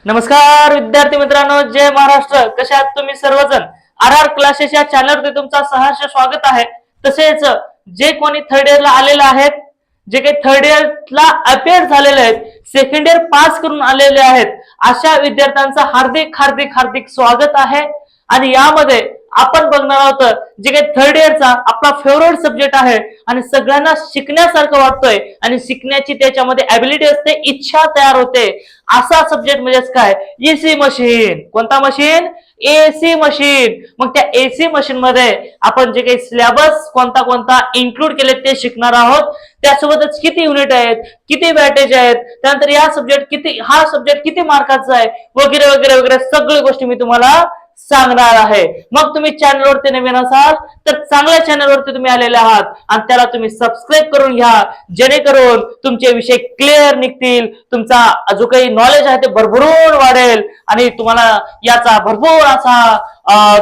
नमस्कार विद्यार्थी मित्रांनो, जय महाराष्ट्र. कशा आहात तुम्ही सर्वजण? आर क्लासेस या चॅनलवरती तुमचा सहर्ष स्वागत आहे. तसेच जे कोणी थर्ड इयरला आलेले आहेत, जे काही थर्ड इयरला अपियर झालेले आहेत, सेकंड इयर पास करून आलेले आहेत, अशा विद्यार्थ्यांचं हार्दिक हार्दिक हार्दिक स्वागत आहे. आणि यामध्ये आपण बघणार आहोत जे काही थर्ड इयरचा आपला फेवरेट सब्जेक्ट आहे आणि सगळ्यांना शिकण्यासारखं वाटतोय आणि शिकण्याची त्याच्यामध्ये ॲबिलिटी असते, इच्छा तयार होते, असा सब्जेक्ट म्हणजेच काय, एसी मशीन. कोणता मशीन? AC machine. मग त्या एसी मशीन मध्ये आपण जे काही सिलेबस कोणता कोणता इन्क्लूड केले ते शिकणार आहोत. त्यासोबतच किती युनिट आहेत, किती बॅटेज आहेत, त्यानंतर हा सब्जेक्ट किती मार्काचा आहे, वगैरे वगैरे वगैरे सगळी गोष्टी मी तुम्हाला सांगणार आहे. मग तुम्ही चॅनलवरती नवीन असाल तर चांगल्या चॅनलवरती तुम्ही आलेले आहात आणि त्याला तुम्ही सबस्क्राईब करून घ्या, जेणेकरून तुमचे विषय क्लिअर निघतील, तुमचा जो काही नॉलेज आहे ते भरभरून वाढेल आणि तुम्हाला याचा भरपूर असा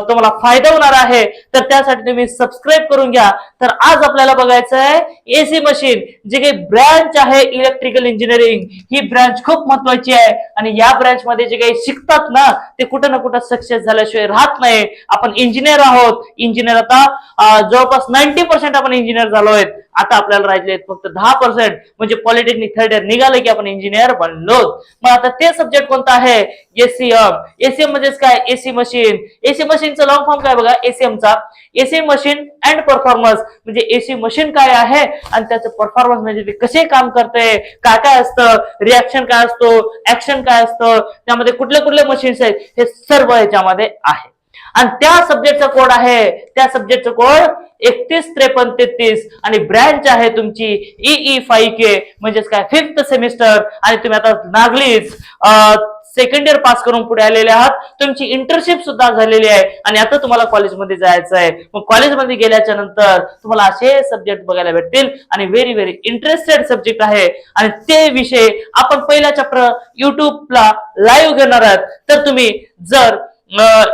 तुम्हाला फायदा होणार आहे. तर त्यासाठी तुम्ही सबस्क्राईब करून घ्या. तर आज आपल्याला बघायचं आहे एसी मशीन, जे काही ब्रँच आहे इलेक्ट्रिकल इंजिनिअरिंग. ही ब्रँच खूप महत्वाची आहे आणि या ब्रँच मध्ये जे काही शिकतात ना ते कुठं ना कुठं सक्सेस झाल्याशिवाय राहत नाही. आपण इंजिनियर आहोत. इंजिनियर आता जवळपास 90% आपण इंजिनियर झालोय. आता आपल्याला राहिले फक्त 10%, म्हणजे पॉलिटेक्निक थर्ड इयर निघालं की आपण इंजिनियर बनलो. मग आता ते सब्जेक्ट कोणता आहे? एसीएम. एसीएम म्हणजेच काय? AC machine. एसी मशीनचा लॉंग फॉर्म काय बघा, एसीएमचा एसी मशीन अँड परफॉर्मन्स. म्हणजे एसी मशीन काय आहे आणि त्याचं परफॉर्मन्स म्हणजे ते कसे काम करते, काय काय असतं, रिॲक्शन काय असतो, ऍक्शन काय असतं, त्यामध्ये कुठले कुठले मशीन्स आहेत, हे सर्व याच्यामध्ये आहे. आणि त्या सब्जेक्टचा कोड आहे, त्या सब्जेक्टचा कोड 315333 आणि ब्रँच आहे तुमची EE5K, म्हणजेच काय, 5th सेमिस्टर. आणि तुम्ही आता नागलीच सेकंड इयर पास करून पुढे आलेले आहात. तुमची इंटर्नशिप सुद्धा झालेली आहे आणि आता तुम्हाला कॉलेजमध्ये जायचं आहे. मग कॉलेजमध्ये गेल्याच्या नंतर तुम्हाला असे सब्जेक्ट बघायला भेटतील आणि व्हेरी व्हेरी इंटरेस्टेड सब्जेक्ट आहे. आणि ते विषय आपण पहिला चॅप्टर युट्यूबला लाईव्ह घेणार आहात. तर तुम्ही जर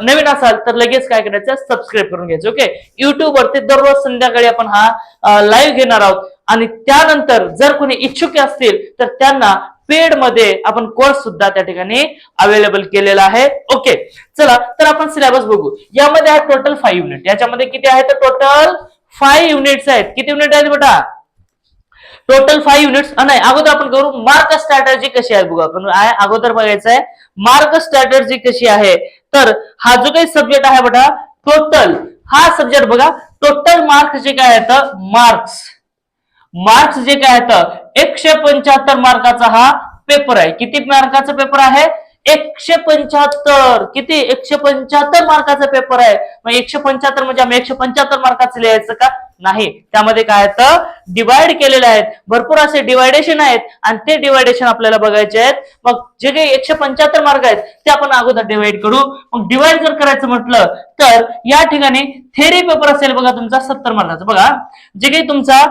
नवीन असाल तर लगेच काय करायचं, सबस्क्राईब करून घ्यायचं. ओके, युट्यूब वरती दररोज संध्याकाळी आपण हा लाईव्ह घेणार आहोत. आणि त्यानंतर जर कोणी इच्छुक असतील तर त्यांना पेड मध्ये आपण कोर्स सुद्धा त्या ठिकाणी अवेलेबल केलेला आहे. ओके, चला तर आपण सिलेबस बघू. यामध्ये आहे टोटल 5 युनिट. याच्यामध्ये किती आहेत? टोटल 5 युनिट्स आहेत. किती युनिट आहेत बेटा? Total 5 units. नाही, अगोदर आपण करू मार्क स्ट्रॅटर्जी कशी आहे बघू. आपण अगोदर बघायचं आहे मार्क स्ट्रॅटर्जी कशी आहे. तर हा जो काही सब्जेक्ट आहे बेटा, टोटल हा सब्जेक्ट बघा, टोटल मार्क जे काय आहेत, मार्क्स जे काय आहेत 175 मार्काचा हा पेपर आहे. किती मार्काचा पेपर आहे? 175. किती? 175 मार्काचा पेपर आहे. मग 175 म्हणजे आम्ही 175 मार्काचं लिहायचं का? नाही, त्यामध्ये काय आहे, डिवाइड केलेले आहेत. भरपूर असे डिवायडेशन आहेत आणि ते डिवायडेशन आपल्याला बघायचे आहेत. मग जे काही 175 मार्क आहेत ते आपण अगोदर डिवाइड करू. मग डिवाइड जर करायचं म्हटलं तर या ठिकाणी थेरी पेपर असेल बघा तुमचा 70 मार्काचा. बघा, जे काही तुमचा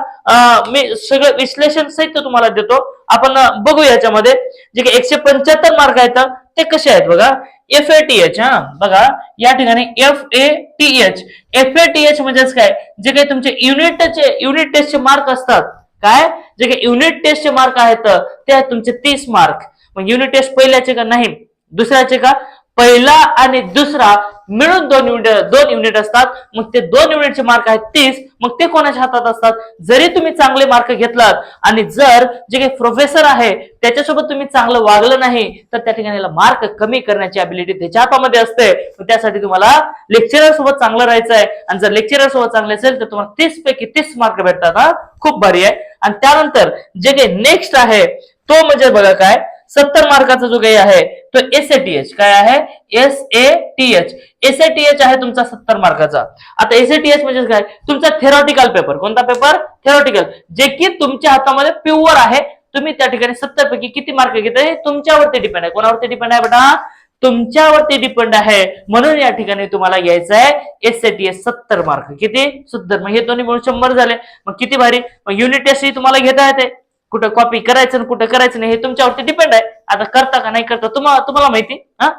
मी सगळं विश्लेषण सहित तुम्हाला देतो. आपण बघू याच्यामध्ये जे काही 175 मार्क आहेत ते कसे आहेत बघा. FATH. बघा या ठिकाणी FATH. FATH म्हणजेच काय, जे काही तुमचे युनिट टेस्टचे मार्क असतात, काय, जे काही युनिट टेस्टचे मार्क आहेत ते आहेत तुमचे 30 मार्क. मग युनिट टेस्ट पहिल्याचे का? नाही, दुसऱ्याचे का? पहिला आणि दुसरा मिळून 2 युनिट असतात. मग ते 2 युनिटचे मार्क आहेत 30. मग ते कोणाच्या हातात असतात? जरी तुम्ही चांगले मार्क घेतलात आणि जर जे काही प्रोफेसर आहे त्याच्यासोबत तुम्ही चांगलं वागलं नाही तर त्या ठिकाणी मार्क कमी करण्याची ॲबिलिटी त्याच्या हातामध्ये असते. त्यासाठी तुम्हाला लेक्चरर सोबत चांगलं राहायचं आहे आणि जर लेक्चरर सोबत चांगले असेल तर तुम्हाला 30 पैकी 30 मार्क भेटतात. खूप भारी आहे. आणि त्यानंतर जे काही नेक्स्ट आहे तो म्हणजे बघा काय, 70 मार्काचा जो काही आहे तो SATH. काय आहे? SATH. SATH आहे तुमचा 70 मार्काचा. आता SATH म्हणजे काय? तुमचा थेरॉटिकल पेपर. कोणता पेपर? थेरॉटिकल, जे की तुमच्या हातामध्ये प्युअर आहे. तुम्ही त्या ठिकाणी 70 पैकी किती मार्क घेताय तुमच्यावरती डिपेंड आहे. कोणावरती डिपेंड आहे बेटा? तुमच्यावरती डिपेंड आहे. म्हणून या ठिकाणी तुम्हाला घ्यायचं आहे SATH 70 मार्क. किती? 70. मग हे दोन्ही मिळून 100 झाले. मग किती भारी. मग युनिट टेस्ट ही तुम्हाला घेता येते. कुठं कॉपी करायचं कुठं करायचं नाही हे तुमच्यावरती डिपेंड आहे. आता करता का नाही करता तुम्हाला माहिती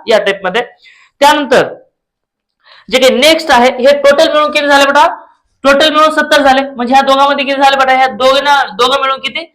या टाइप मध्ये. त्यानंतर जे काही नेक्स्ट आहे हे टोटल मिळून किती झाले बेटा? टोटल मिळून 70 झाले. म्हणजे ह्या दोघांमध्ये किती झाले बेटा? ह्या दोघं मिळून किती?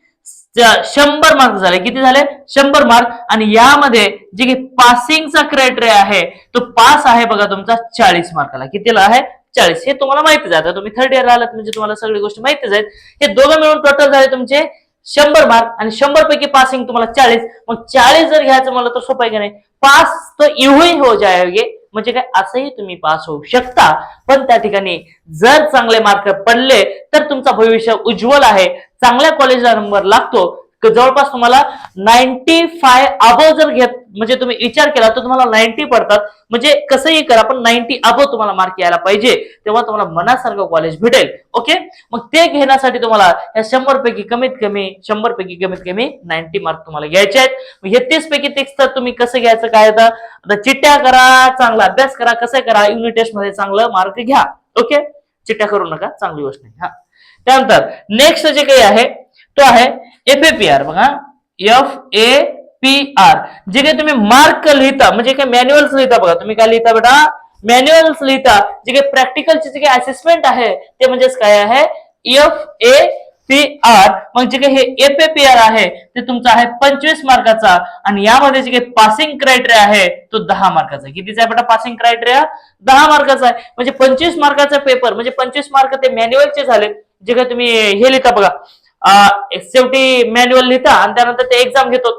100 मार्क झाले. किती झाले? 100 मार्क. आणि यामध्ये जे काही पासिंगचा क्रायटेरिया आहे तो पास आहे बघा तुमचा 40 मार्काला. कितीला आहे? 40. हे तुम्हाला माहितीच आहे. आता तुम्ही थर्ड इयर आलात म्हणजे तुम्हाला सगळी गोष्टी माहितीच आहेत. हे दोघं मिळून टोटल झाले तुमचे 100 मार्क आणि 100 पैकी पासिंग तुम्हाला 40. मग 40 जर घ्यायचं म्हणलं तर सोपं आहे की नाही? पास तो यूही हो जाएगे, म्हणजे काय असंही तुम्ही पास होऊ शकता. पण त्या ठिकाणी जर चांगले मार्क पडले तर तुमचं भविष्य उज्ज्वल आहे. चांगल्या कॉलेजला नंबर लागतो. जवळपास तुम्हाला 95 अबव जर घेत म्हणजे तुम्ही विचार केला तर तुम्हाला 90 पडतात. म्हणजे कसंही करा पण 90 अबव तुम्हाला मार्क यायला पाहिजे, तेव्हा तुम्हाला मनासारखं कॉलेज भेटेल. ओके, मग ते घेण्यासाठी तुम्हाला या 100 पैकी कमीत कमी 90 मार्क तुम्हाला घ्यायचे आहेत. हे 30 पैकी 30 तर तुम्ही कसं घ्यायचं काय? आता चिट्ट्या करा, चांगला अभ्यास करा, कसं करा, युनिट टेस्ट मध्ये चांगलं मार्क घ्या. ओके, चिट्ट्या करू नका, चांगली गोष्ट नाही. हा, त्यानंतर नेक्स्ट जे काही आहे तो आहे FAPR. बघा, FAPR जे काही तुम्ही मार्क लिहिता म्हणजे काय मॅन्युअल्स लिहिता. बघा तुम्ही काय लिहिता बेटा? मॅन्युअल्स लिहिता. जे काही प्रॅक्टिकलचे जे काही असेसमेंट आहे ते म्हणजेच काय आहे? FAPR. मग जे काही हे FAPR आहे ते तुमचं आहे 25 मार्काचा. आणि यामध्ये जे काही पासिंग क्रायटेरिया आहे तो 10 मार्काचा. कितीचा आहे बेटा पासिंग क्रायटेरिया? 10 मार्काचा आहे. म्हणजे 25 मार्काचा पेपर म्हणजे 25 मार्क ते मॅन्युअलचे झाले. जे काही तुम्ही हे लिहिता बघा, शेवटी मॅन्युअल लिहिता आणि त्यानंतर ते एक्झाम घेतो.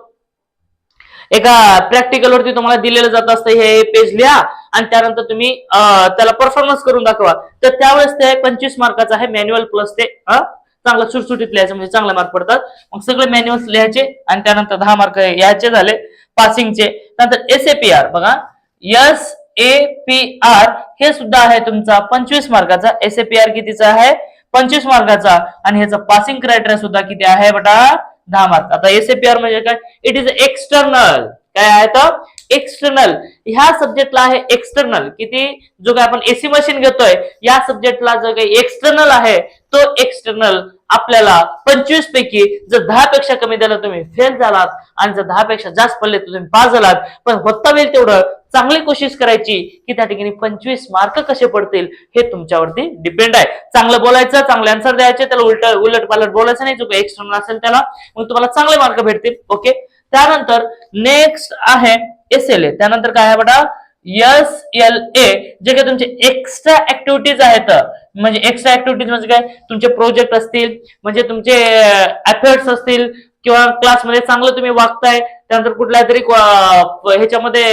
एका प्रॅक्टिकल वरती तुम्हाला दिलेलं जात असतं हे पेज लिहा आणि त्यानंतर तुम्ही त्याला परफॉर्मन्स करून दाखवा. तर त्यावेळेस ते 25 मार्काचं आहे मॅन्युअल प्लस ते चांगलं सुटसुटीत लिहायचं म्हणजे चांगले मार्क पडतात. मग सगळे मॅन्युअल्स लिहायचे आणि त्यानंतर 10 मार्क याचे झाले पासिंगचे. नंतर SAPR. बघा, SAPR हे सुद्धा आहे तुमचा 25 मार्काचा. SAPR कितीचा आहे? 25 मार्काचा. आणि ह्याचा पासिंग क्रायटेरिया सुद्धा किती आहे बेटा? 10 मार्क. आता SAPR म्हणजे काय? It is external. काय आहे तर? एक्सटर्नल. ह्या सब्जेक्टला आहे एक्सटर्नल. किती? जो काय आपण AC मशीन घेतोय या सब्जेक्टला जो काही एक्सटर्नल आहे तो एक्सटर्नल आपल्याला 25 पैकी जर 10 पेक्षा कमी दिला तुम्ही फेल झालात आणि जर 10 पेक्षा जास्त पडले तर तुम्ही पास झालात. पण होता होईल तेवढं चांगली कोशिश करायची की त्या ठिकाणी 25 मार्क कसे पडतील हे तुमच्यावरती डिपेंड आहे. चांगलं बोलायचं, चांगले आन्सर द्यायचे, त्याला उलट पालट बोलायचं नाही. जो काही एक्सटर्नल असेल त्याला, मग तुम्हाला चांगले मार्क भेटतील. ओके, त्यानंतर नेक्स्ट आहे SLA. त्यानंतर काय आहे बेटा? SLA जे काही तुमचे एक्स्ट्रा ऍक्टिव्हिटीज आहेत. म्हणजे एक्स्ट्रा ऍक्टिव्हिटीज म्हणजे काय? तुमचे प्रोजेक्ट असतील, म्हणजे तुमचे एफर्ट्स असतील, किंवा क्लासमध्ये चांगलं तुम्ही वागताय, त्यानंतर कुठल्या तरी ह्याच्यामध्ये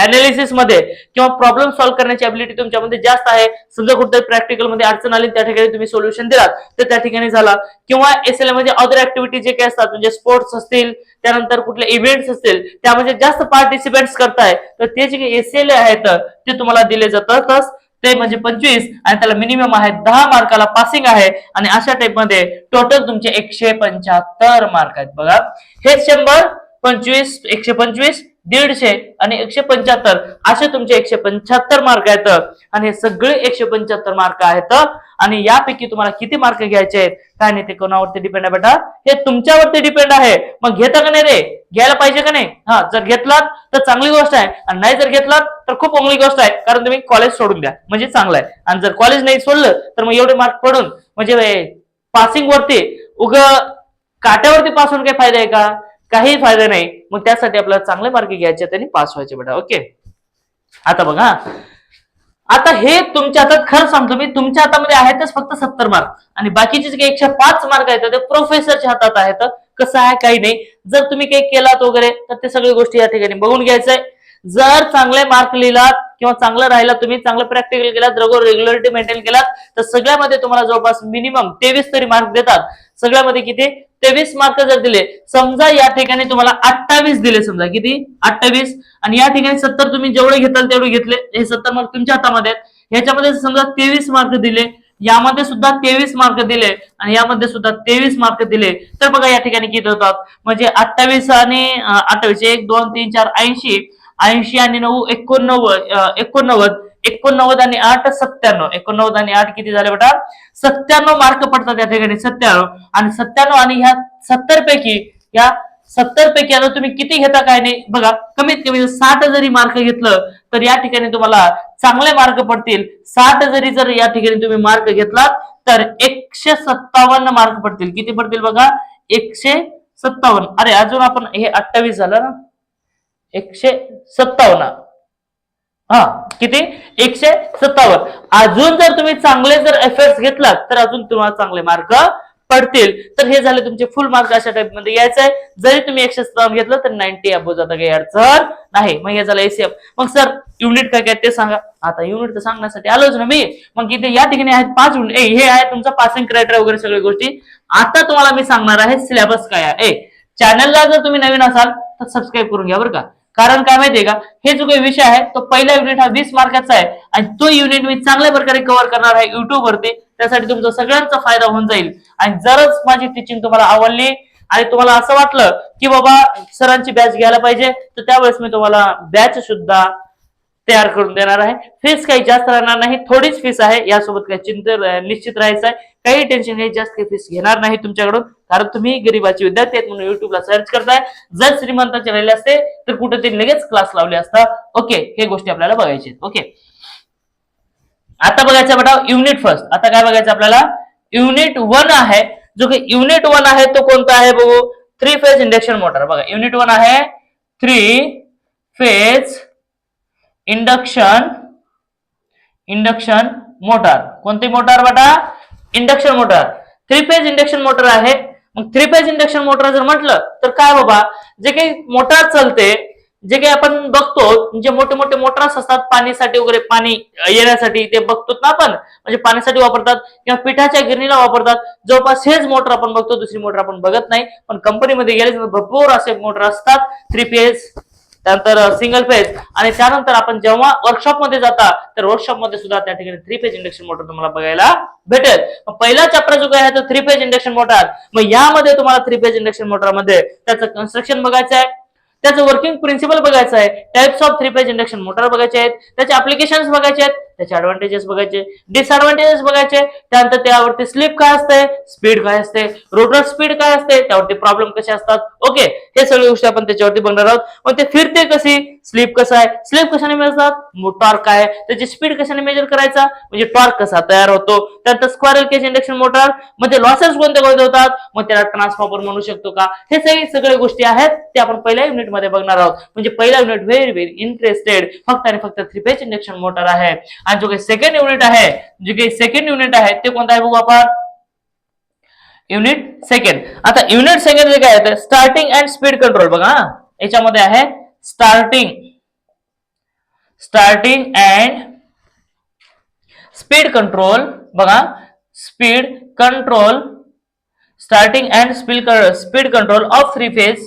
अनालिसिस मध्ये किंवा प्रॉब्लेम सॉल्व्ह करण्याची ऍबिलिटी तुमच्यामध्ये जास्त आहे. समजा कुठल्याही प्रॅक्टिकल मध्ये अडचण आली त्या ठिकाणी तुम्ही सोल्युशन दिलात तर त्या ठिकाणी झाला. किंवा SLA मध्ये अदर ऍक्टिव्हिटी जे काही असतात म्हणजे स्पोर्ट्स असतील, त्यानंतर कुठले इव्हेंट्स असतील त्यामध्ये जास्त पार्टिसिपेट्स करताय तर ते जे काही SLA आहेत ते तुम्हाला दिले जातात. ते म्हणजे 25 आणि त्याला मिनिमम आहे 10 मार्काला पासिंग आहे. आणि अशा टाइप मध्ये टोटल तुमचे 175 मार्क आहेत. बघा, हे 100, 25, 125, 150 आणि 175 असे तुमचे 175 मार्क आहेत. आणि हे सगळे 175 मार्क आहेत. आणि यापैकी तुम्हाला किती मार्क घ्यायचे आहेत काय नाही ते कोणावरती डिपेंड आहे बेटा? हे तुमच्यावरती डिपेंड आहे. मग घेता का नाही रे? घ्यायला पाहिजे का नाही? हा, जर घेतलात तर चांगली गोष्ट आहे आणि नाही जर घेतलात तर खूप चांगली गोष्ट आहे, कारण तुम्ही कॉलेज सोडून द्या म्हणजे चांगलं आहे. आणि जर कॉलेज नाही सोडलं तर मग एवढे मार्क पडून म्हणजे पासिंग वरती काट्यावरती पास होऊन काही फायदा आहे का? काही फायदा नाही. मग त्यासाठी आपल्याला चांगले मार्क घ्यायचे आणि पास व्हायचे बेटा. ओके, आता बघा, आता हे तुमच्या हातात, खरं सांगतो मी, तुमच्या हातामध्ये आहेतच फक्त 70 मार्क आणि बाकीचे जे 105 मार्क आहेत ते प्रोफेसरच्या हातात आहेत. कसं आहे काही नाही, जर तुम्ही काही केलात वगैरे तर ते सगळी गोष्टी या ठिकाणी बघून घ्यायचंय. जर चांगले मार्क लिहिलात किंवा चांगलं राहिला, तुम्ही चांगलं प्रॅक्टिकल केलात, रेग्युलरिटी मेंटेन केलात तर सगळ्यामध्ये तुम्हाला जवळपास मिनिमम 23 तरी मार्क देतात. सगळ्यामध्ये किती? 23 मार्क जर दिले, समजा या ठिकाणी तुम्हाला 28 दिले, समजा किती? 28, आणि या ठिकाणी 70 तुम्ही जेवढे घेताल तेवढे घेतले, हे 70 मार्क तुमच्या हातामध्ये आहेत. ह्याच्यामध्ये समजा 23 मार्क दिले, यामध्ये सुद्धा 23 मार्क दिले आणि यामध्ये सुद्धा 23 मार्क दिले, तर बघा या ठिकाणी किती होतात? म्हणजे 28 आणि 28, 1 2 3 4 80, 80 आणि 9 89, 89 आणि 8 97, 89 आणि 8 किती झाले बेटा? 97 मार्क पडतात या ठिकाणी. 97 आणि 97 आणि ह्या 70 पैकी, या 70 पैकी आता तुम्ही किती घेता काय नाही बघा, कमीत कमी 60 जरी मार्क घेतलं तर या ठिकाणी तुम्हाला चांगले मार्क पडतील. 60 जर या ठिकाणी तुम्ही मार्क घेतलात तर 157 मार्क पडतील. किती पडतील बघा? 57. अरे अजून आपण हे 28 झालं ना, 157. हा किती, 157. अजून जर तुम्ही चांगले जर एफर्ट्स घेतलात तर अजून तुम्हाला चांगले मार्क पडतील. तर हे झाले तुमचे फुल मार्क अशा टाइप मध्ये यायचंय. जरी तुम्ही 157 घेतलं तर 90 अबोव जाता, काही अडचण नाही. मग हे झालं एसीएफ. मग सर युनिट काय काय ते सांगा. आता युनिट तर सांगण्यासाठी आलोच ना मी. मग इथे या ठिकाणी आहेत 5 युनिट. हे आहे तुमचा पासिंग क्रायटेरिया वगैरे सगळ्या गोष्टी. आता तुम्हाला मी सांगणार आहे सिलेबस काय आहे. चॅनलला जर तुम्ही नवीन असाल तर सबस्क्राईब करून घ्या बरं का. कारण काय माहितीये का, हे जो काही विषय आहे तो पहिला युनिट हा 20 मार्काचा आहे आणि तो युनिट मी चांगल्या प्रकारे कव्हर करणार आहे युट्यूब वरती. त्यासाठी तुमचा सगळ्यांचा फायदा होऊन जाईल. आणि जरच माझी टीचिंग तुम्हाला आवडली आणि तुम्हाला असं वाटलं की बाबा सरांची बॅच घ्यायला पाहिजे, तर त्यावेळेस मी तुम्हाला बॅच सुद्धा तयार करून देणार आहे. फीस काही जास्त राहणार नाही, थोडीच फीस आहे. यासोबत काही चिंता निश्चित राहायचं आहे. काही टेन्शन नाही, जास्त काही फीस घेणार नाही तुमच्याकडून. कारण तुम्ही गरीबाचे विद्यार्थी आहेत म्हणून युट्यूबला सर्च करताय. जर श्रीमंताचे राहिले असते तर कुठे ते लगेच क्लास लावले असता. ओके, हे गोष्टी आपल्याला बघायची. ओके, आता बघायचं बेटा युनिट फर्स्ट. आता काय बघायचं आपल्याला, युनिट 1 आहे. जो काही युनिट 1 आहे तो कोणता आहे बघू, 3 फेज इंडक्शन मोटर. बघा युनिट 1 आहे 3 फेज इंडक्शन मोटर. कोणती मोटर बेटा, induction motor. 3 phase induction motor आहे. मग 3 फेज इंडक्शन मोटर जर म्हटलं तर काय बाबा, जे काही मोटर चालते, जे काही आपण बघतो, जे मोठे मोठे मोटर्स असतात पाणीसाठी वगैरे, पाणी येण्यासाठी ते बघतो ना आपण, म्हणजे पाण्यासाठी वापरतात किंवा पिठाच्या गिरणीला वापरतात. जवळपास हेच मोटर आपण बघतो, दुसरी मोटर आपण बघत नाही. पण कंपनीमध्ये गेले भरपूर असे मोटर असतात 3 फेज, त्यानंतर सिंगल फेज. आणि त्यानंतर आपण जेव्हा वर्कशॉप मध्ये जाता तर वर्कशॉप मध्ये सुद्धा त्या ठिकाणी 3 फेज इंडक्शन मोटर तुम्हाला बघायला भेटेल. पहिला चॅप्टर जो काय आहे तो 3 फेज इंडक्शन मोटर. मग यामध्ये तुम्हाला 3 फेज इंडक्शन मोटर मध्ये त्याचं कन्स्ट्रक्शन बघायचं आहे, त्याचं वर्किंग प्रिन्सिपल बघायचं आहे, types of 3 phase induction motor बघायचे आहेत, त्याचे ऍप्लिकेशन्स बघायचे आहेत, त्याचे ऍडव्हान्टेजेस बघायचे, डिसएडव्हान्टेजेस बघायचे. त्यानंतर त्यावरती स्लिप काय असते, स्पीड काय असते, रोटर स्पीड काय असते, त्यावरती प्रॉब्लेम कसे असतात. ओके, हे सगळ्या गोष्टी आपण त्याच्यावरती बघणार आहोत. मग ते फिरते कशी, स्लिप कसं आहे, स्लिप कशाने मिळतात, टॉर्क काय, त्याची स्पीड कशाने मेजर करायचा, म्हणजे टॉर्क कसा तयार होतो. त्यानंतर स्क्वेरल केज इंडक्शन मोटर मध्ये लॉसेस कोणते कोणते होतात, मग त्याला ट्रान्सफॉर्मर म्हणू शकतो का. हे सगळे गोष्टी आहेत ते आपण पहिल्या युनिट मध्ये बघणार आहोत. म्हणजे पहिला युनिट व्हेरी व्हेरी इंटरेस्टेड फक्त आणि फक्त 3 फेज इंडक्शन मोटर आहे. आणि जो काही सेकंड युनिट आहे, ते कोणतं आहे बघू आपण, युनिट सेकंड. आता युनिट सेकंड जे काय आहे, स्टार्टिंग अँड स्पीड कंट्रोल. बघा याच्यामध्ये आहे स्टार्टिंग अँड स्पीड कंट्रोल. बघा speed control, starting and speed control of 3 phase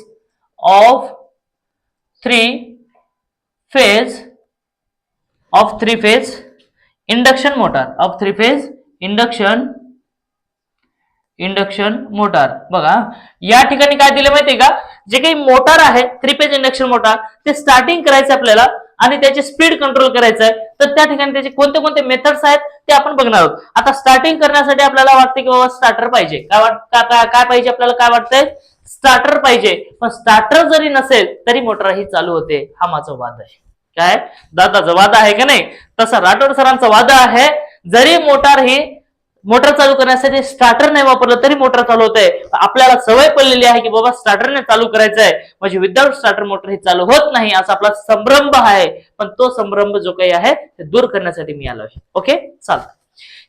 induction motor. बघा या ठिकाणी काय दिलं माहितीये का, जे काही मोटर आहे 3 फेज इंडक्शन मोटर, ते स्टार्टिंग करायचं आपल्याला आणि त्याची स्पीड कंट्रोल करायचं आहे. तर त्या ठिकाणी त्याचे कोणते कोणते मेथड्स आहेत ते आपण बघणार आहोत. आता स्टार्टिंग करण्यासाठी आपल्याला वाटते की बाबा स्टार्टर पाहिजे. काय पाहिजे आपल्याला, काय वाटतंय, स्टार्टर पाहिजे. पण स्टार्टर जरी नसेल तरी मोटर ही चालू होते. हा माझा वाद आहे. काय दादाचा वाद आहे का नाही, तसा राठोड सरांचा वाद आहे. जरी मोटर चालू करण्यासाठी स्टार्टर नाही वापरलं तरी मोटर चालू होते. आपल्याला सवय पडलेली आहे की बाबा स्टार्टरने चालू करायचं आहे, म्हणजे विदाउट स्टार्टर मोटर ही चालू होत नाही, असा आपला संभ्रम आहे. पण तो संभ्रम जो काही आहे ते दूर करण्यासाठी मी आलो आहे. ओके चाल,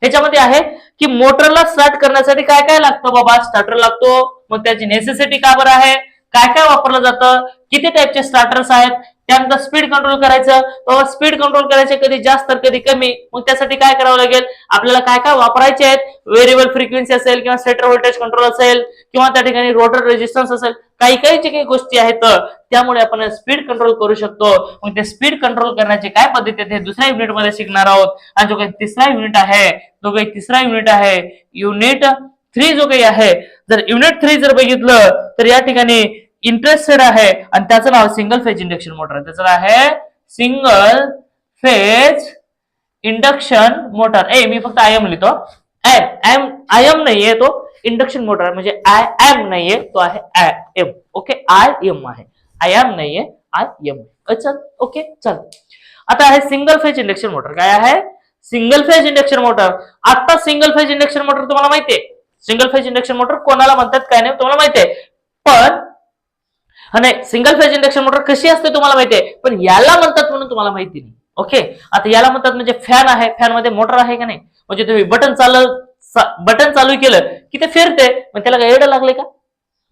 ह्याच्यामध्ये आहे की मोटरला स्टार्ट करण्यासाठी काय काय लागतं बाबा, स्टार्टर लागतो. मग त्याची नेसेसिटी का बरं आहे, काय काय वापरलं जातं, किती टाईपचे स्टार्टर्स आहेत, त्यानंतर स्पीड कंट्रोल करायचं. बाबा स्पीड कंट्रोल करायचे कधी जास्त तर कधी कमी. मग त्यासाठी काय करावं लागेल, आपल्याला काय काय वापरायचे आहेत, व्हेरिएबल फ्रिक्वेन्सी असेल किंवा स्टेटर व्होल्टेज कंट्रोल असेल किंवा त्या ठिकाणी रोटर रेजिस्टन्स असेल, काही जे काही गोष्टी आहेत त्यामुळे आपण स्पीड कंट्रोल करू शकतो. मग ते स्पीड कंट्रोल करण्याची काय पद्धती आहे ते दुसऱ्या युनिट मध्ये शिकणार आहोत. आणि जो काही तिसरा युनिट आहे युनिट 3 जो काही आहे, जर युनिट 3 जर बघितलं तर या ठिकाणी इंटरेस्टेड आहे आणि त्याचं नाव सिंगल फेज इंडक्शन मोटर. त्याचं नाव आहे सिंगल फेज इंडक्शन मोटर. मी फक्त आय एम लिहितो, आय एम नाहीये तो, इंडक्शन मोटर म्हणजे आय एम नाहीये, तो आहे I M. Okay, I M आहे, आय एम नाहीये, आय एम. चल ओके चल. आता आहे सिंगल फेज इंडक्शन मोटर. काय आहे, सिंगल फेज इंडक्शन मोटर. आता सिंगल फेज इंडक्शन मोटर तुम्हाला माहितीये, सिंगल फेज इंडक्शन मोटर कोणाला म्हणतात काय नाही तुम्हाला माहितीये. पण आणि सिंगल फेज इंडक्शन मोटर कशी असते तुम्हाला माहिती आहे, पण याला म्हणतात म्हणून तुम्हाला माहिती नाही. ओके, आता याला म्हणतात म्हणजे फॅन आहे, फॅन मध्ये मोटर आहे का नाही, म्हणजे तुम्ही बटन चालू केलं की ते फिरते, मग त्याला काय एवढं लागले का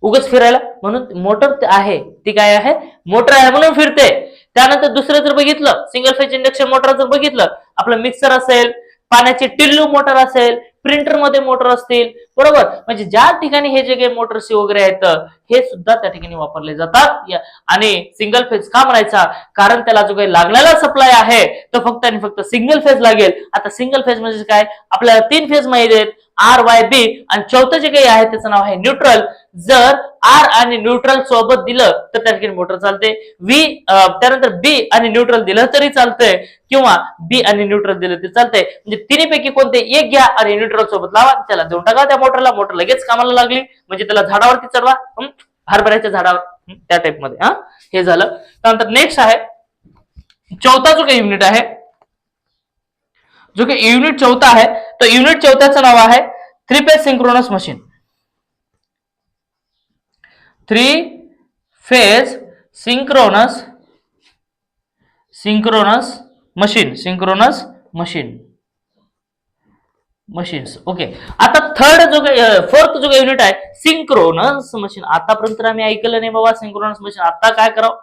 उगच फिरायला, म्हणून मोटर आहे ती काय आहे, मोटर आहे म्हणून फिरते. त्यानंतर दुसरं जर बघितलं सिंगल फेज इंडक्शन मोटर जर बघितलं, आपलं मिक्सर असेल, पाण्याची टिल्लू मोटर असेल, प्रिंटर मध्ये मोटर असतील, बरोबर, म्हणजे ज्या ठिकाणी हे जे काही मोटर्स वगैरे आहेत हे सुद्धा त्या ठिकाणी वापरले जातात. आणि सिंगल फेज का म्हणायचा, कारण त्याला जो काही लागलेला सप्लाय आहे तो फक्त आणि फक्त सिंगल फेज लागेल. आता सिंगल फेज म्हणजे काय, आपल्याला 3 फेज माहिती आहेत, आर वाय बी, आणि चौथं जे काही आहे त्याचं नाव आहे न्यूट्रल. जर आर आणि न्यूट्रल सोबत दिलं तर त्या ठिकाणी मोटर चालते, त्यानंतर बी आणि न्यूट्रल दिलं तरी चालतंय, किंवा बी आणि न्यूट्रल दिलं तरी चालतंय, म्हणजे तिन्हीपैकी कोणते एक घ्या आणि न्यूट्रल सोबत लावा, त्याला देऊन टाका त्या मोटरला, मोटर लगेच कामाला लागली, म्हणजे त्याला झाडावरती चढवा, हरभऱ्याच्या झाडावर, त्या टाइप मध्ये. हे झालं. त्यानंतर नेक्स्ट आहे चौथा जो काही युनिट आहे, जो काही युनिट चौथा आहे, तो युनिट चौथ्याचं नाव आहे 3 phase synchronous machine. 3 phase synchronous machines. Okay, आता फोर्थ जो युनिट आहे सिंक्रोनस मशीन. आतापर्यंत आम्ही ऐकलं नाही बाबा सिंक्रोनस मशीन, आता काय करावं,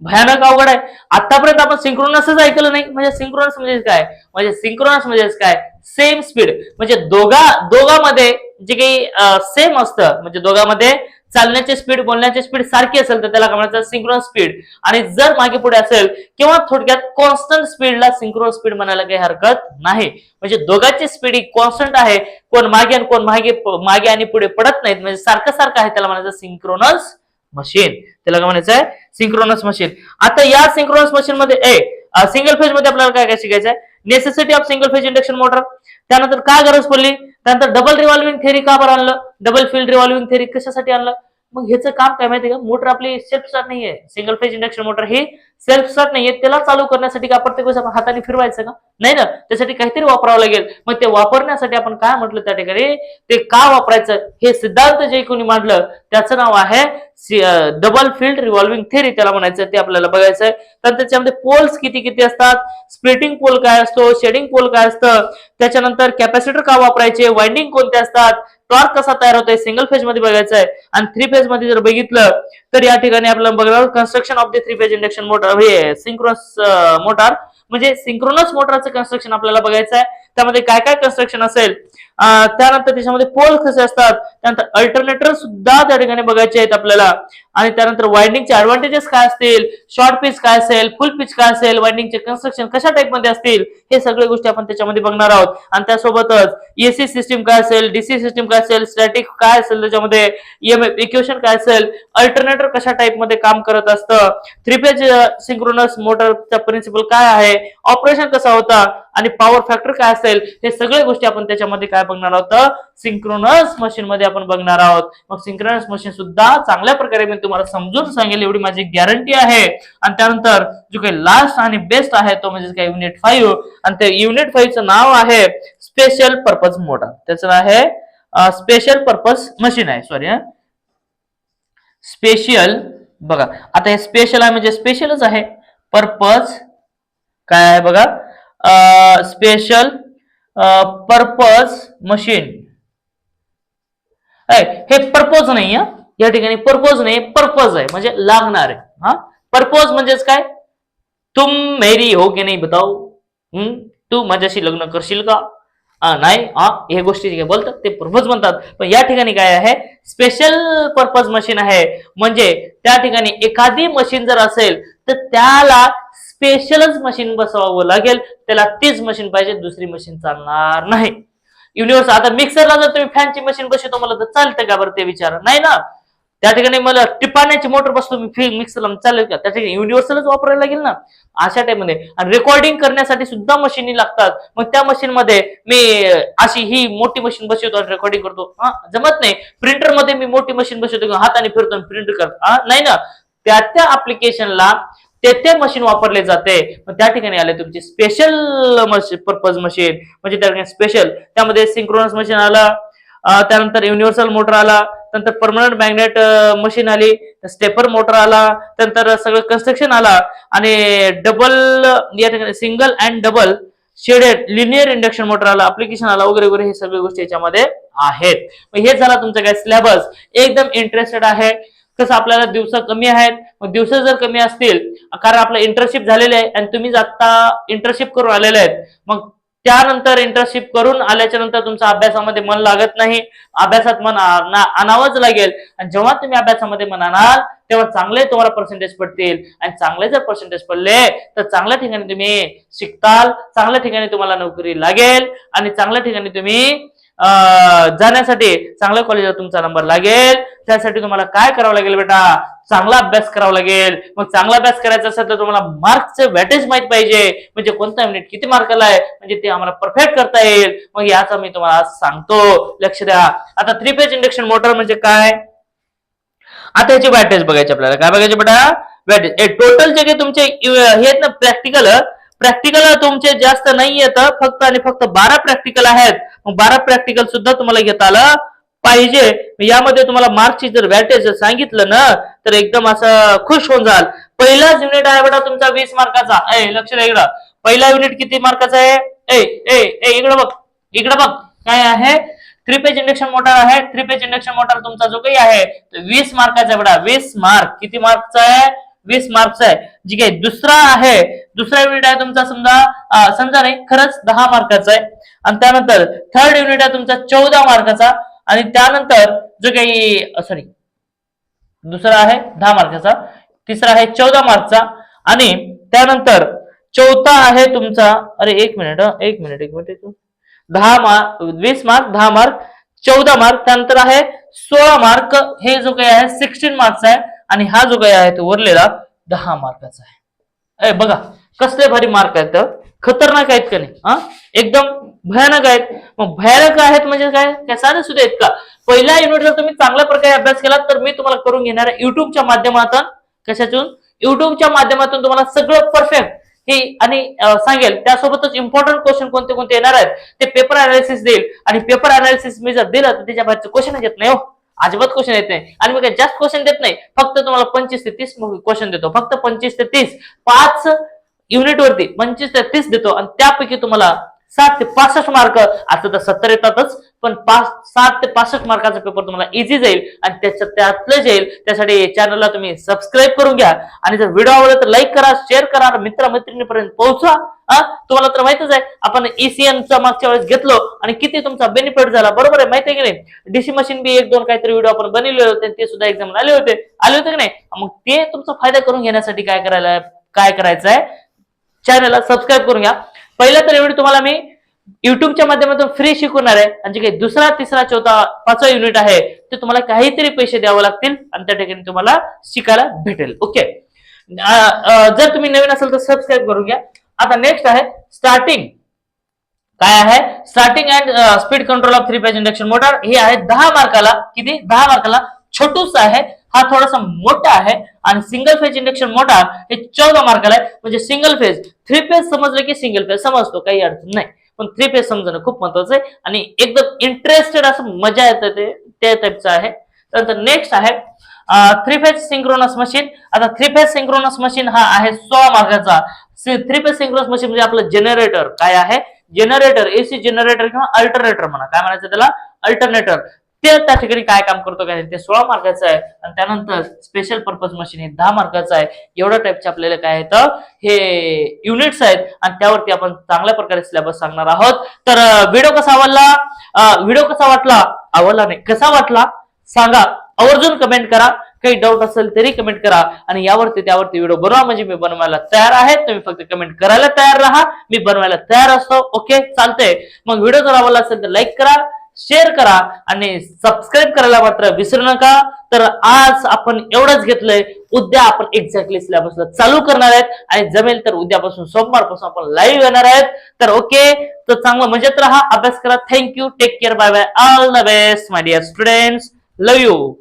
भयानक अवघड आहे. आतापर्यंत आपण सिंक्रोनसच ऐकलं नाही. म्हणजे सिंक्रोनस म्हणजे काय, सेम स्पीड, म्हणजे दोघांमध्ये जे काही सेम असतं, म्हणजे दोघांमध्ये चालण्याची स्पीड, बोलण्याची स्पीड सारखी असेल तर त्याला काय म्हणायचं, सिंक्रोनस स्पीड. आणि जर मागे पुढे असेल किंवा थोडक्यात कॉन्स्टंट स्पीडला सिंक्रोनस स्पीड म्हणायला काही हरकत नाही. म्हणजे दोघांची स्पीड ही कॉन्स्टंट आहे, कोण मागे आणि कोण मागे आणि पुढे पडत नाहीत, म्हणजे सारखं आहे, त्याला म्हणायचं सिंक्रोनस मशीन. त्याला काय म्हणायचं आहे, सिंक्रोनस मशीन. आता या सिंक्रोनस मशीन मध्ये सिंगल फेज मध्ये आपल्याला काय काय शिकायचं आहे, necessity of single phase induction motor. त्यानंतर काय गरज पडली, त्यानंतर डबल रिव्हॉल्विंग थेरी का बरं आणलं, डबल फील्ड रिव्हॉल्विंग थेरी कशासाठी आणलं. मग ह्याचं काम काय माहिती का, मोटर आपली सेल्फ स्टार्ट नाहीये, सिंगल फेज इंडक्शन मोटर ही सेल्फ स्टार्ट नाहीये, त्याला चालू करण्यासाठी का प्रत्येक वेळेस आपण हाताने फिरवायचं का, नाही ना, त्यासाठी काहीतरी वापरावं लागेल. मग ते वापरण्यासाठी आपण काय म्हटलं त्या ठिकाणी, ते का वापरायचं हे सिद्धांत जे कोणी मांडलं त्याचं नाव आहे डबल फील्ड रिव्हॉल्विंग थेरी, त्याला म्हणायचं, ते आपल्याला बघायचं आहे. तर त्याच्यामध्ये पोल्स किती किती असतात, स्प्लिटिंग पोल काय असतो, शेडिंग पोल काय असतं, त्याच्यानंतर कॅपॅसिटर का वापरायचे, वाइंडिंग कोणते असतात, टॉर्क कसा तयार होतोय, सिंगल फेज मध्ये बघायचं आहे. आणि 3 फेज मध्ये जर बघितलं तर या ठिकाणी आपल्याला बघायला construction of the 3 phase induction motor, हे सिंक्रोनस मोटर, म्हणजे सिंक्रोनस मोटरचं कन्स्ट्रक्शन आपल्याला बघायचं आहे. त्यामध्ये काय काय कन्स्ट्रक्शन असेल, त्यानंतर त्याच्यामध्ये पोल कसे असतात, त्यानंतर अल्टरनेटर सुद्धा त्या ठिकाणी बघायचे आहेत आपल्याला. आणि त्यानंतर वाइंडिंगचे ऍडव्हान्टेजेस काय असतील, शॉर्ट पिच काय असेल, फुल पिच काय असेल, वाइंडिंगचे कन्स्ट्रक्शन कशा टाइप मध्ये असतील, हे सगळे गोष्टी आपण त्याच्यामध्ये बघणार आहोत. आणि त्यासोबतच एसी सिस्टीम काय असेल, डीसी सिस्टीम काय असेल, स्टॅटिक काय असेल, त्याच्यामध्ये ईएमएफ इक्वेशन काय असेल, अल्टरनेटर कशा टाइप मध्ये काम करत असतं, 3 फेज सिंक्रोनस मोटरचा प्रिन्सिपल काय आहे, ऑपरेशन कसा होता, आणि पॉवर फॅक्टर काय असेल, हे सगळे गोष्टी आपण त्याच्यामध्ये काय बघणार आहोत, सिंक्रोनस मशीन मध्ये आपण बघणार आहोत. मग सिंक्रोनस मशीन सुद्धा चांगल्या प्रकारे मी तुम्हाला समजून सांगेल एवढी माझी गॅरंटी आहे. आणि त्यानंतर जो काही लास्ट आणि बेस्ट आहे तो म्हणजे काय युनिट 5, आणि त्या युनिट 5 चं नाव आहे स्पेशल पर्पज मोटर. त्याचं नाव आहे स्पेशल पर्पज मशीन आहे, सॉरी स्पेशल. बघा आता हे स्पेशल आहे म्हणजे स्पेशलच आहे, पर्पज काय आहे बघा, स्पेशल पर्पज मशीन. हे पर्पज नाही, या ठिकाणी पर्पज नाही, पर्पज आहे म्हणजे लागणार आहे. पर्पज म्हणजेच काय, तुम मेरी हो की नाही बताओ, तू माझ्याशी लग्न करशील का, नाही, हे गोष्टी जे बोलतात ते पर्पज म्हणतात. पण या ठिकाणी काय आहे, स्पेशल पर्पज मशीन आहे, म्हणजे त्या ठिकाणी एखादी मशीन जर असेल तर त्याला स्पेशलच मशीन बसवावं लागेल, त्याला तीच मशीन पाहिजे, दुसरी मशीन चालणार नाही. युनिव्हर्स, आता मिक्सरला जर तुम्ही फॅनची मशीन बसवतो मला तर चालतं का बरं, ते विचार नाही ना. त्या ठिकाणी मला टिपाण्याची मोटर बसतो मी मिक्सरला, चालेल का, त्या ठिकाणी युनिव्हर्सलच वापरायला लागेल ना अशा टाइम मध्ये. आणि रेकॉर्डिंग करण्यासाठी सुद्धा मशीनी लागतात, मग त्या मशीन मध्ये मी अशी ही मोठी मशीन बसवतो आणि रेकॉर्डिंग करतो, जमत नाही. प्रिंटर मध्ये मी मोठी मशीन बसवतो, हाताने फिरतो आणि प्रिंट करतो, नाही ना. त्या ऍप्लिकेशनला ते मशीन वापरले जाते. मग त्या ठिकाणी आले तुमची स्पेशल पर्पज मशीन, म्हणजे त्या ठिकाणी स्पेशल, त्यामध्ये सिंक्रोनस मशीन आला, त्यानंतर युनिव्हर्सल मोटर आला, नंतर परमनंट मॅग्नेट मशीन आली, स्टेपर मोटर आला, त्यानंतर सगळं कन्स्ट्रक्शन आला आणि डबल या ठिकाणी single and double shaded linear induction motor आला, अप्लिकेशन आला वगैरे वगैरे, हे सगळे गोष्टी याच्यामध्ये आहेत. हे झाला तुमचा काय सिलेबस. एकदम इंटरेस्टेड आहे. कसं आपल्याला दिवस कमी आहेत, मग दिवस जर कमी असतील कारण आपलं इंटर्नशिप झालेले आहे आणि तुम्ही आता इंटर्नशिप करून आलेले आहेत, मग त्यानंतर इंटर्नशिप करून आल्याच्या नंतर तुमच्या अभ्यासामध्ये मन लागत नाही, अभ्यासात मन आणावंच लागेल. आणि जेव्हा तुम्ही अभ्यासामध्ये मन आणाल तेव्हा चांगले तुम्हाला पर्सेंटेज पडतील आणि चांगले जर पर्सेंटेज पडले तर चांगल्या ठिकाणी तुम्ही शिकताल, चांगल्या ठिकाणी तुम्हाला नोकरी लागेल आणि चांगल्या ठिकाणी तुम्ही जाण्यासाठी चांगल्या कॉलेजला तुमचा नंबर लागेल. त्यासाठी तुम्हाला काय करावं लागेल बेटा, चांगला अभ्यास करावा लागेल. मग चांगला अभ्यास करायचा असेल तर तुम्हाला मार्क्सचं वेटेज माहित पाहिजे, म्हणजे कोणता युनिट किती मार्काला आहे म्हणजे ते आम्हाला परफेक्ट करता येईल. मग याचा मी तुम्हाला सांगतो, लक्ष द्या. आता 3 फेज इंडक्शन मोटर म्हणजे काय, आता याची वेटेज बघायची आपल्याला. काय बघायचे बेटा, वेटेज. टोटल जे काही तुमचे हे आहेत ना प्रॅक्टिकल तुमचे जास्त नाही येत, फक्त आणि फक्त 12 प्रॅक्टिकल आहेत. मग 12 प्रॅक्टिकल सुद्धा तुम्हाला घेता आलं पाहिजे. यामध्ये तुम्हाला मार्क्सची जर वेटेज सांगितलं ना तर एकदम असं खुश होऊन जाल. पहिलाच युनिट आहे बेटा तुमचा 20 मार्काचा. लक्ष द्या इकडं, पहिला युनिट किती मार्काचा आहे, इकडं बघ, इकडं बघ काय आहे, 3 फेज इंडक्शन मोटर आहे. 3 फेज इंडक्शन मोटर तुमचा जो काही आहे 20 मार्काचा बेटा. 20 मार्क, किती मार्कचा आहे, 20 मार्क्स आहे. ठीक आहे. दुसरा युनिट आहे तुमचा समजा नाही खरंच 10 मार्काचा आहे. आणि त्यानंतर थर्ड युनिट आहे तुमचा 14 मार्काचा. आणि त्यानंतर जो काही दुसरा आहे 10 मार्काचा, तिसरा आहे 14 मार्कचा आणि त्यानंतर चौथा आहे तुमचा, एक minute 10 mark, 20 mark, 10 mark, 14 mark, त्यानंतर आहे 16 मार्क. हे जो काही आहे 16 मार्क्स आहे आणि हा जो काही आहे तो उरलेला 10 मार्काचा आहे. बघा कसले भारी मार्क आहेत, खतरनाक आहेत का नाही, एकदम भयानक आहेत. मग भयानक आहेत म्हणजे काय साधे सुद्धा आहेत का. पहिल्या युनिट जर तुम्ही चांगल्या प्रकारे अभ्यास केला तर मी तुम्हाला करून घेणार आहे युट्यूबच्या माध्यमातून. कशातून, युट्यूबच्या माध्यमातून तुम्हाला सगळं परफेक्ट हे आणि सांगेल. त्यासोबतच इम्पॉर्टंट क्वेश्चन कोणते कोणते येणार आहेत ते पेपर अनालिसिस देईल. आणि पेपर अनालिसिस मी जर दिलं तर त्याच्या बाहेरचे क्वेश्चन येत नाही, अजिबात क्वेश्चन येत नाही. आणि मी काही जास्त क्वेश्चन देत नाही, फक्त तुम्हाला 25 ते 30 क्वेश्चन देतो, फक्त 25 ते 30, 5 युनिट वरती 25 ते 30 देतो. आणि त्यापैकी तुम्हाला 7 ते 65 मार्क, आता तर 70 येतातच, पण 7 ते 65 मार्काचा पेपर तुम्हाला इझी जाईल आणि त्यातलं जाईल. त्यासाठी चॅनलला तुम्ही सबस्क्राईब करून घ्या आणि जर व्हिडिओ आवडला तर लाईक करा, शेअर करा, मित्र-मैत्रिणींपर्यंत पोहोचवा. तुम्हाला तर माहितच आहे आपण ECMचा मागच्या वेळेस घेतलो आणि किती तुमचा बेनिफिट झाला, बरोबर आहे, माहिती आहे की नाही. डीसी मशीन बी 1-2 काहीतरी व्हिडिओ आपण बनवले होते, ते सुद्धा एक्झाम आले होते की नाही. मग ते तुमचा फायदा करून घेण्यासाठी काय करायचं आहे, चॅनलला सबस्क्राईब करून घ्या. पहिला तर एवढी तुम्हाला मी युट्यूबच्या माध्यमातून फ्री शिकवणार आहे. आणि जे काही दुसरा, तिसरा, चौथा, 5वा युनिट आहे ते तुम्हाला काहीतरी पैसे द्यावे लागतील आणि त्या ठिकाणी तुम्हाला शिकायला भेटेल. ओके, जर तुम्ही नवीन असेल तर सबस्क्राईब करून घ्या. आता नेक्स्ट आहे स्टार्टिंग. काय आहे, starting and speed control of 3 phase induction motor. हे आहे 10 मार्काला. किती, 10 मार्काला. छोटूस आहे, हा थोडासा मोठा आहे. आणि सिंगल फेज इंडक्शन मोटर हे 14 मार्काला आहे. म्हणजे सिंगल फेज, 3 फेज समजलं की सिंगल फेज समजतो, काही अडचण नाही, पण 3 फेज समजणं खूप महत्वाचं आहे आणि एकदम इंटरेस्टेड असं मजा येते ते टाइपचं आहे. त्यानंतर नेक्स्ट आहे 3 फेज सिंक्रोनस मशीन. आता 3 फेज सिंक्रोनस मशीन हा आहे 16 मार्काचा. 3 फेज सिंक्रोनस मशीन म्हणजे आपलं जनरेटर. काय आहे, जनरेटर, एसी जनरेटर किंवा अल्टरनेटर म्हणा, काय म्हणायचं त्याला, अल्टरनेटर. ते त्या ठिकाणी काय काम करतो काय ते 16 मार्काचं आहे. आणि त्यानंतर स्पेशल पर्पज मशीन हे 10 मार्काचं आहे. एवढ्या टाईपचे आपल्याला काय येतं, हे युनिट्स आहेत आणि त्यावरती आपण चांगल्या प्रकारे सिलेबस सांगणार आहोत. तर व्हिडिओ कसा वाटला सांगा, आवर्जून कमेंट करा. काही डाऊट असेल तरी कमेंट करा आणि त्यावरती व्हिडिओ बनवा. म्हणजे मी बनवायला तयार आहे, तुम्ही फक्त कमेंट करायला तयार राहा, मी बनवायला तयार असतो. ओके, चालतंय. मग व्हिडिओ जर आवडला असेल तर लाईक करा, शेअर करा आणि सबस्क्राईब करायला मात्र विसरू नका. तर आज आपण एवढंच घेतलंय. उद्या आपण एक्झॅक्टली सिलेबसला चालू करणार आहेत आणि जमेल तर उद्यापासून, सोमवारपासून आपण लाईव्ह येणार आहेत. तर ओके, तर चांगलं मजेत राहा, अभ्यास करा. Thank you, take care, bye bye, all the best my dear students, love you.